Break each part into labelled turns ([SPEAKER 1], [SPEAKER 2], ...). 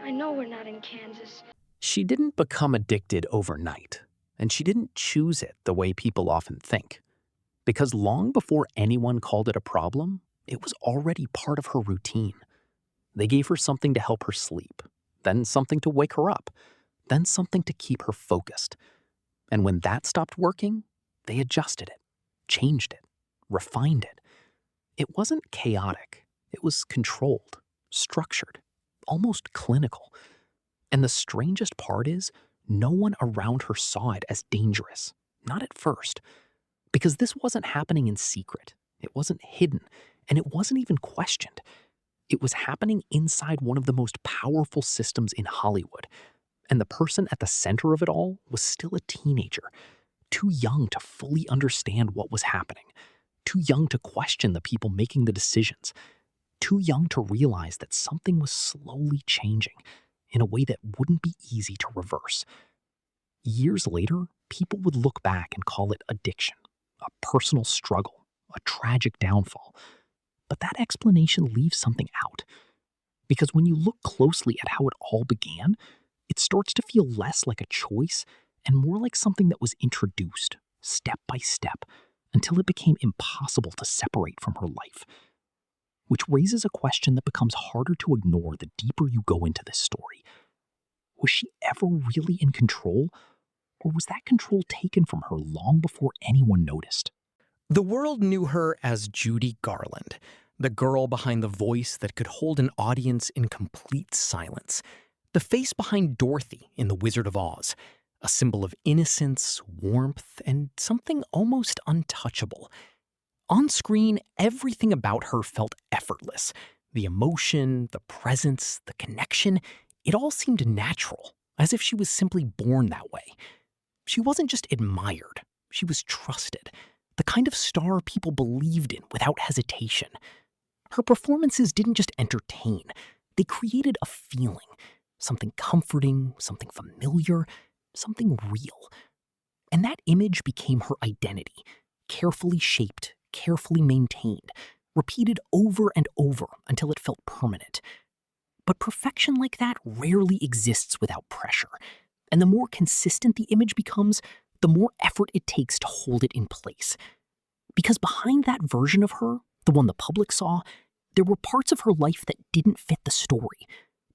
[SPEAKER 1] I know we're not in Kansas.
[SPEAKER 2] She didn't become addicted overnight, and she didn't choose it the way people often think. Because long before anyone called it a problem, it was already part of her routine. They gave her something to help her sleep, then something to wake her up, then something to keep her focused. And when that stopped working, they adjusted it, changed it, refined it. It wasn't chaotic. It was controlled, structured, almost clinical. And the strangest part is, no one around her saw it as dangerous, not at first. Because this wasn't happening in secret. It wasn't hidden, and it wasn't even questioned. It was happening inside one of the most powerful systems in Hollywood. And the person at the center of it all was still a teenager, too young to fully understand what was happening, too young to question the people making the decisions, too young to realize that something was slowly changing in a way that wouldn't be easy to reverse. Years later, people would look back and call it addiction, a personal struggle, a tragic downfall. But that explanation leaves something out. Because when you look closely at how it all began, it starts to feel less like a choice and more like something that was introduced, step by step, until it became impossible to separate from her life. Which raises a question that becomes harder to ignore the deeper you go into this story. Was she ever really in control? Or was that control taken from her long before anyone noticed?
[SPEAKER 3] The world knew her as Judy Garland, the girl behind the voice that could hold an audience in complete silence, the face behind Dorothy in The Wizard of Oz, a symbol of innocence, warmth, and something almost untouchable. On screen, everything about her felt effortless. The emotion, the presence, the connection, it all seemed natural, as if she was simply born that way. She wasn't just admired, she was trusted, the kind of star people believed in without hesitation. Her performances didn't just entertain, they created a feeling, something comforting, something familiar, something real. And that image became her identity, carefully shaped, carefully maintained, repeated over and over until it felt permanent. But perfection like that rarely exists without pressure. And the more consistent the image becomes, the more effort it takes to hold it in place. Because behind that version of her, the one the public saw, there were parts of her life that didn't fit the story.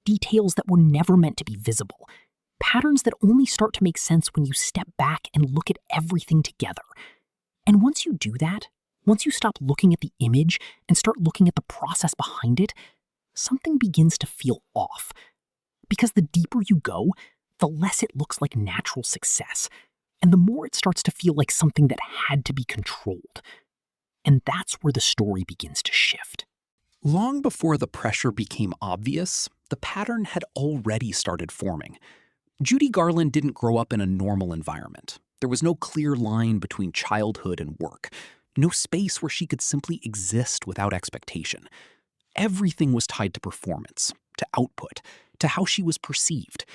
[SPEAKER 3] Details that were never meant to be visible. Patterns that only start to make sense when you step back and look at everything together. And once you do that, once you stop looking at the image and start looking at the process behind it, something begins to feel off. Because the deeper you go, the less it looks like natural success, and the more it starts to feel like something that had to be controlled. And that's where the story begins to shift.
[SPEAKER 2] Long before the pressure became obvious, the pattern had already started forming. Judy Garland didn't grow up in a normal environment. There was no clear line between childhood and work, no space where she could simply exist without expectation. Everything was tied to performance, to output, to how she was perceived.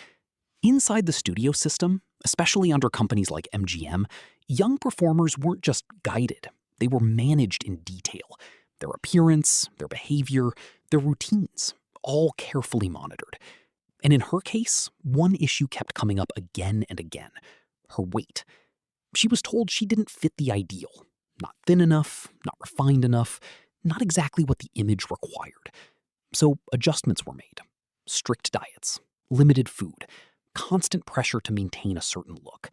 [SPEAKER 2] Inside the studio system, especially under companies like MGM, young performers weren't just guided, they were managed in detail. Their appearance, their behavior, their routines, all carefully monitored. And in her case, one issue kept coming up again and again: her weight. She was told she didn't fit the ideal. Not thin enough, not refined enough, not exactly what the image required. So adjustments were made. Strict diets, limited food, constant pressure to maintain a certain look.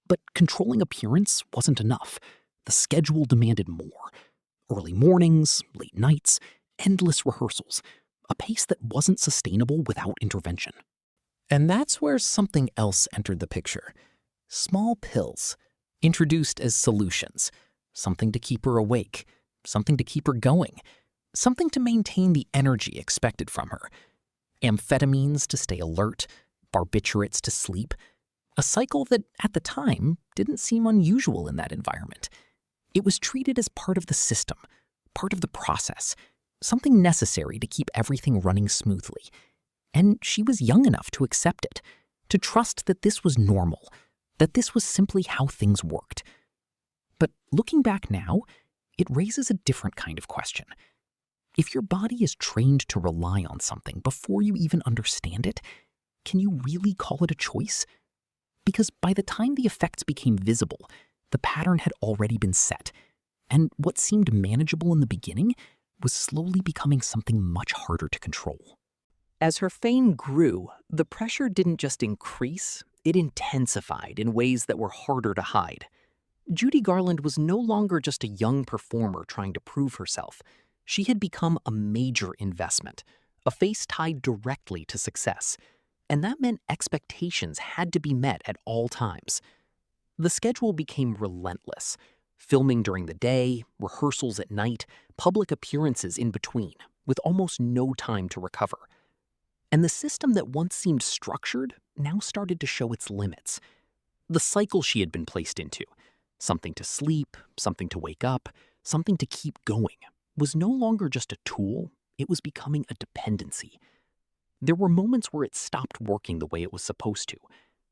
[SPEAKER 2] But controlling appearance wasn't enough. The schedule demanded more. Early mornings, late nights, endless rehearsals, a pace that wasn't sustainable without intervention.
[SPEAKER 3] And that's where something else entered the picture. Small pills, introduced as solutions. Something to keep her awake, something to keep her going, something to maintain the energy expected from her. Amphetamines to stay alert, barbiturates to sleep. A cycle that, at the time, didn't seem unusual in that environment. It was treated as part of the system, part of the process, something necessary to keep everything running smoothly. And she was young enough to accept it, to trust that this was normal, that this was simply how things worked. But looking back now, it raises a different kind of question.
[SPEAKER 2] If your body is trained to rely on something before you even understand it, can you really call it a choice? Because by the time the effects became visible, the pattern had already been set, and what seemed manageable in the beginning was slowly becoming something much harder to control.
[SPEAKER 4] As her fame grew, the pressure didn't just increase, it intensified in ways that were harder to hide. Judy Garland was no longer just a young performer trying to prove herself. She had become a major investment, a face tied directly to success. And that meant expectations had to be met at all times. The schedule became relentless. Filming during the day, rehearsals at night, public appearances in between, with almost no time to recover. And the system that once seemed structured now started to show its limits. The cycle she had been placed into, something to sleep, something to wake up, something to keep going, was no longer just a tool, it was becoming a dependency. There were moments where it stopped working the way it was supposed to,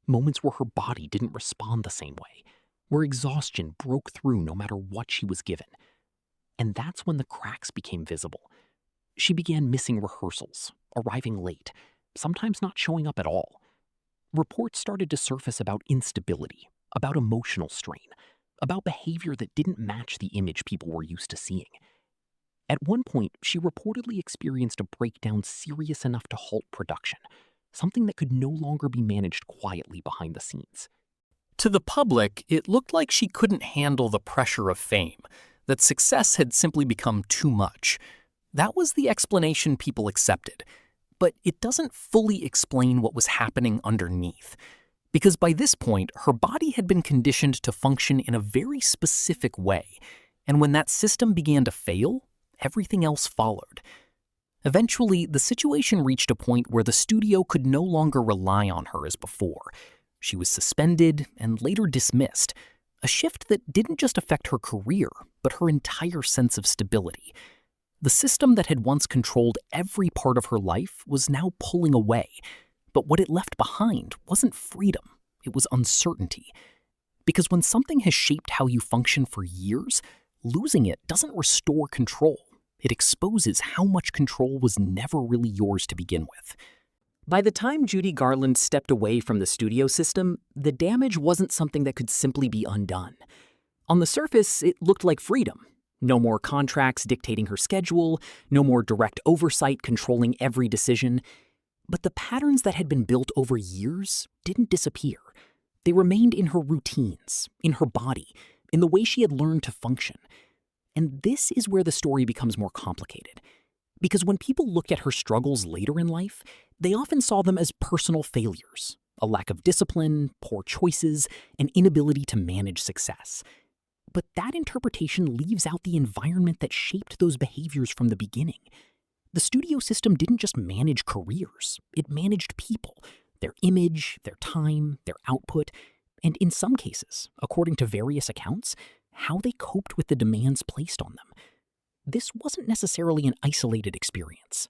[SPEAKER 4] moments where her body didn't respond the same way, where exhaustion broke through no matter what she was given. And that's when the cracks became visible. She began missing rehearsals, arriving late, sometimes not showing up at all. Reports started to surface about instability, about emotional strain, about behavior that didn't match the image people were used to seeing. At one point, she reportedly experienced a breakdown serious enough to halt production, something that could no longer be managed quietly behind the scenes.
[SPEAKER 3] To the public, it looked like she couldn't handle the pressure of fame, that success had simply become too much. That was the explanation people accepted. But it doesn't fully explain what was happening underneath. Because by this point, her body had been conditioned to function in a very specific way. And when that system began to fail, everything else followed. Eventually, the situation reached a point where the studio could no longer rely on her as before. She was suspended and later dismissed, a shift that didn't just affect her career, but her entire sense of stability. The system that had once controlled every part of her life was now pulling away, but what it left behind wasn't freedom, it was uncertainty. Because when something has shaped how you function for years, losing it doesn't restore control. It exposes how much control was never really yours to begin with.
[SPEAKER 4] By the time Judy Garland stepped away from the studio system, the damage wasn't something that could simply be undone. On the surface, it looked like freedom. No more contracts dictating her schedule, no more direct oversight controlling every decision. But the patterns that had been built over years didn't disappear. They remained in her routines, in her body, in the way she had learned to function. And this is where the story becomes more complicated. Because when people looked at her struggles later in life, they often saw them as personal failures, a lack of discipline, poor choices, an inability to manage success. But that interpretation leaves out the environment that shaped those behaviors from the beginning. The studio system didn't just manage careers, it managed people, their image, their time, their output, and in some cases, according to various accounts, how they coped with the demands placed on them. This wasn't necessarily an isolated experience.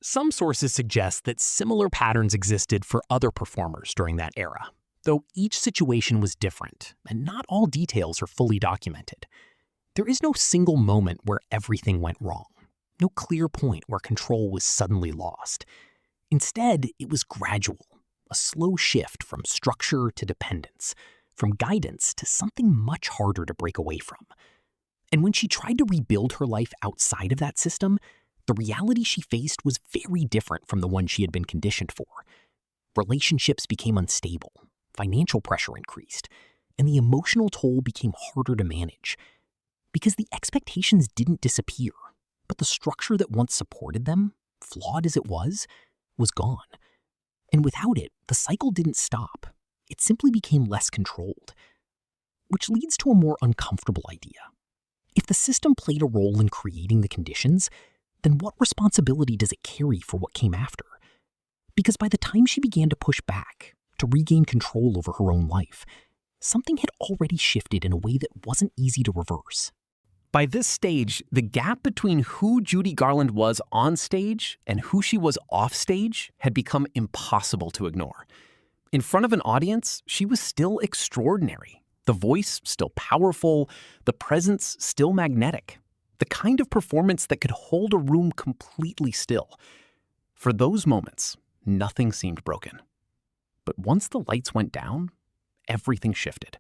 [SPEAKER 2] Some sources suggest that similar patterns existed for other performers during that era, though each situation was different, and not all details are fully documented. There is no single moment where everything went wrong, no clear point where control was suddenly lost. Instead, it was gradual, a slow shift from structure to dependence, from guidance to something much harder to break away from. And when she tried to rebuild her life outside of that system, the reality she faced was very different from the one she had been conditioned for. Relationships became unstable, financial pressure increased, and the emotional toll became harder to manage. Because the expectations didn't disappear, but the structure that once supported them, flawed as it was gone. And without it, the cycle didn't stop. It simply became less controlled. Which leads to a more uncomfortable idea. If the system played a role in creating the conditions, then what responsibility does it carry for what came after? Because by the time she began to push back, to regain control over her own life, something had already shifted in a way that wasn't easy to reverse.
[SPEAKER 3] By this stage, the gap between who Judy Garland was on stage and who she was off stage had become impossible to ignore. In front of an audience, she was still extraordinary. The voice still powerful, the presence still magnetic.
[SPEAKER 2] The kind of performance that could hold a room completely still. For those moments, nothing seemed broken. But once the lights went down, everything shifted.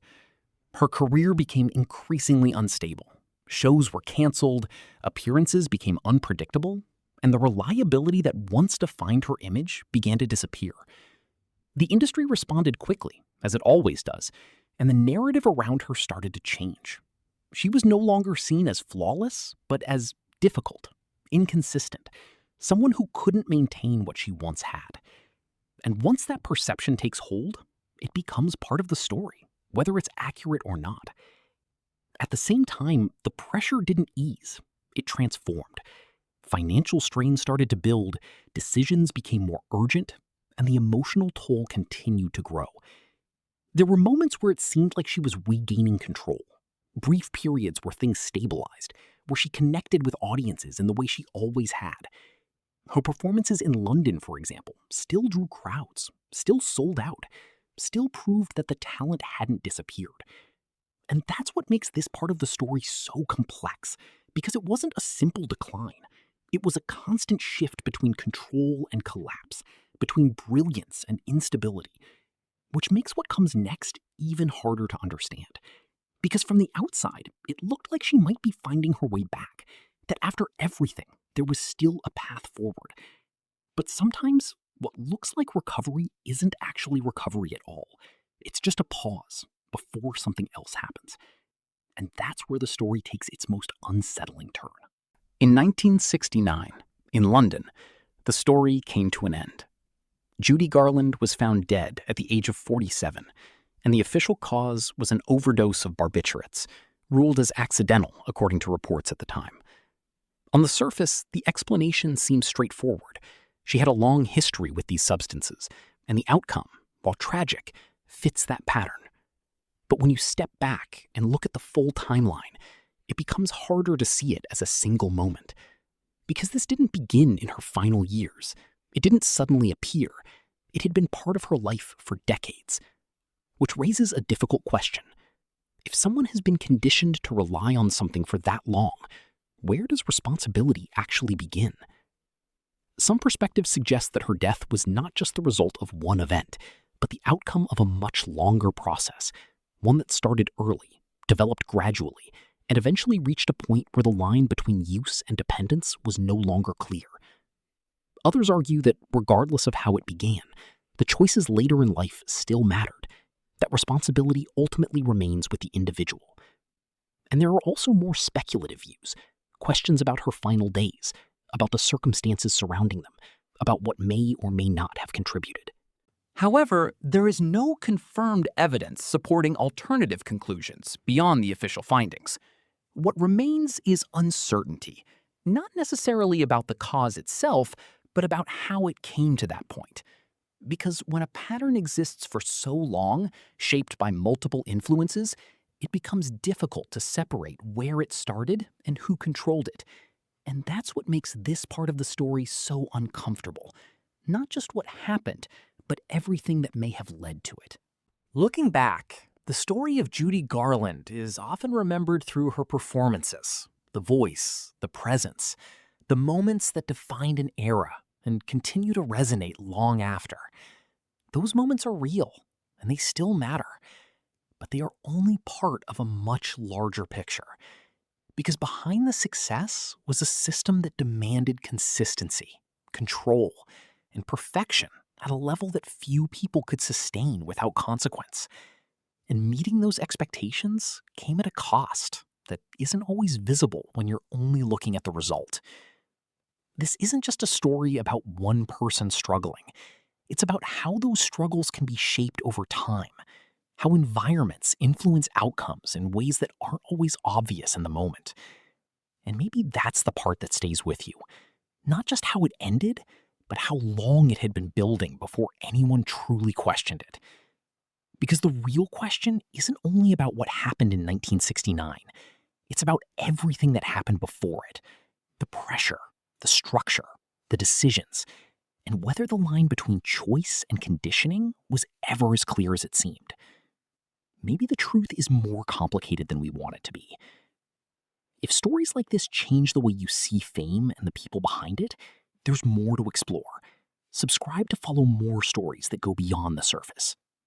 [SPEAKER 2] Her career became increasingly unstable. Shows were canceled, appearances became unpredictable, and the reliability that once defined her image began to disappear. The industry responded quickly, as it always does, and the narrative around her started to change. She was no longer seen as flawless, but as difficult, inconsistent, someone who couldn't maintain what she once had. And once that perception takes hold, it becomes part of the story, whether it's accurate or not. At the same time, the pressure didn't ease, it transformed. Financial strain started to build, decisions became more urgent, and the emotional toll continued to grow. There were moments where it seemed like she was regaining control. Brief periods where things stabilized, where she connected with audiences in the way she always had. Her performances in London, for example, still drew crowds, still sold out, still proved that the talent hadn't disappeared. And that's what makes this part of the story so complex, because it wasn't a simple decline. It was a constant shift between control and collapse, between brilliance and instability, which makes what comes next even harder to understand. Because from the outside, it looked like she might be finding her way back, that after everything, there was still a path forward. But sometimes, what looks like recovery isn't actually recovery at all. It's just a pause before something else happens. And that's where the story takes its most unsettling turn. In 1969, in London, the story came to an end. Judy Garland was found dead at the age of 47, and the official cause was an overdose of barbiturates, ruled as accidental according to reports at the time. On the surface, the explanation seems straightforward. She had a long history with these substances, and the outcome, while tragic, fits that pattern. But when you step back and look at the full timeline, it becomes harder to see it as a single moment. Because this didn't begin in her final years. It didn't suddenly appear. It had been part of her life for decades. Which raises a difficult question. If someone has been conditioned to rely on something for that long, where does responsibility actually begin? Some perspectives suggest that her death was not just the result of one event, but the outcome of a much longer process, one that started early, developed gradually, and eventually reached a point where the line between use and dependence was no longer clear. Others argue that regardless of how it began, the choices later in life still mattered, that responsibility ultimately remains with the individual. And there are also more speculative views, questions about her final days, about the circumstances surrounding them, about what may or may not have contributed.
[SPEAKER 3] However, there is no confirmed evidence supporting alternative conclusions beyond the official findings. What remains is uncertainty, not necessarily about the cause itself, but about how it came to that point. Because when a pattern exists for so long, shaped by multiple influences, it becomes difficult to separate where it started and who controlled it. And that's what makes this part of the story so uncomfortable. Not just what happened, but everything that may have led to it. Looking back, the story of Judy Garland is often remembered through her performances, the voice, the presence, the moments that defined an era and continue to resonate long after. Those moments are real, and they still matter. But they are only part of a much larger picture. Because behind the success was a system that demanded consistency, control, and perfection at a level that few people could sustain without consequence. And meeting those expectations came at a cost that isn't always visible when you're only looking at the result. This isn't just a story about one person struggling. It's about how those struggles can be shaped over time, how environments influence outcomes in ways that aren't always obvious in the moment. And maybe that's the part that stays with you. Not just how it ended, but how long it had been building before anyone truly questioned it. Because the real question isn't only about what happened in 1969. It's about everything that happened before it. The pressure, the structure, the decisions, and whether the line between choice and conditioning was ever as clear as it seemed. Maybe the truth is more complicated than we want it to be.
[SPEAKER 4] If stories like this change the way you see fame and the people behind it, there's more to explore. Subscribe to follow more stories that go beyond the surface.